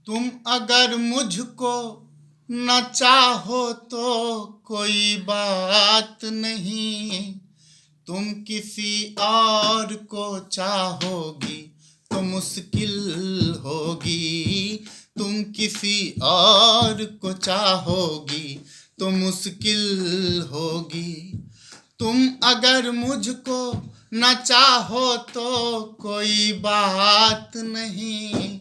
तुम अगर मुझको न चाहो तो कोई बात नहीं, तुम किसी और को चाहोगी तो मुश्किल होगी। तुम किसी और को चाहोगी तो मुश्किल होगी। तुम अगर मुझको न चाहो तो कोई बात नहीं,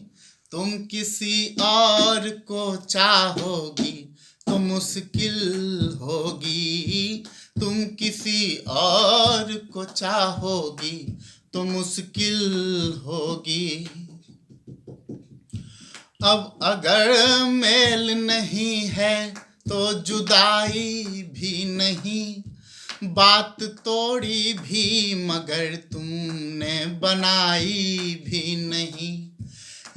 तुम किसी और को चाहोगी तो मुश्किल होगी। तुम किसी और को चाहोगी तो मुश्किल होगी। अब अगर मेल नहीं है तो जुदाई भी नहीं, बात तोड़ी भी मगर तुमने बनाई भी नहीं।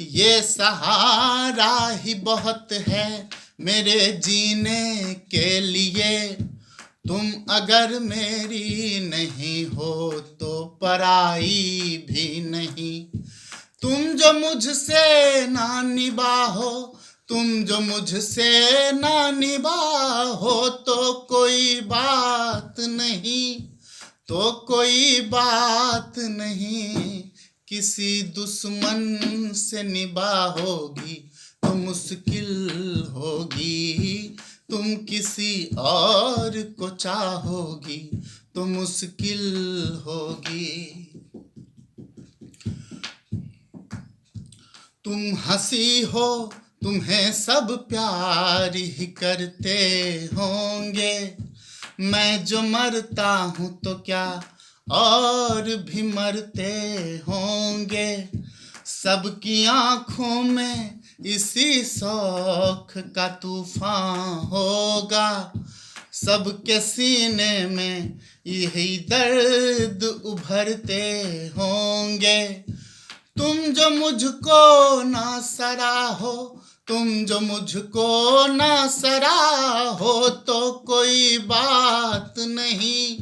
ये सहारा ही बहुत है मेरे जीने के लिए, तुम अगर मेरी नहीं हो तो पराई भी नहीं। तुम जो मुझसे ना निभाओ, तुम जो मुझसे ना निभाओ तो कोई बात नहीं, तो कोई बात नहीं। किसी दुश्मन से निभाओगी तो मुश्किल होगी। तुम किसी और को चाहोगी तो मुश्किल होगी। तुम हंसी हो, तुम्हें सब प्यार ही करते होंगे। मैं जो मरता हूँ तो क्या और भी मरते होंगे। सबकी आंखों में इसी शौक का तूफान होगा, सबके सीने में यही दर्द उभरते होंगे। तुम जो मुझको ना सराहो, तुम जो मुझको ना सराहो तो कोई बात नहीं,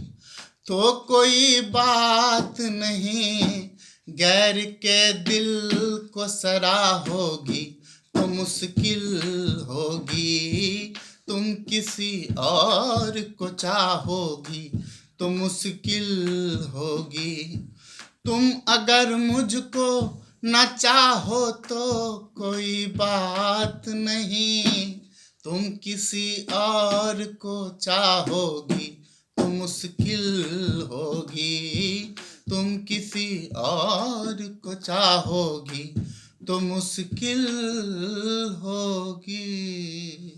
तो कोई बात नहीं। गैर के दिल को सराहोगी तो मुश्किल होगी। तुम किसी और को चाहोगी तो मुश्किल होगी। तुम अगर मुझको न चाहो तो कोई बात नहीं, तुम किसी और को चाहोगी तो मुश्किल होगी। तुम किसी और को चाहोगी तो मुश्किल होगी।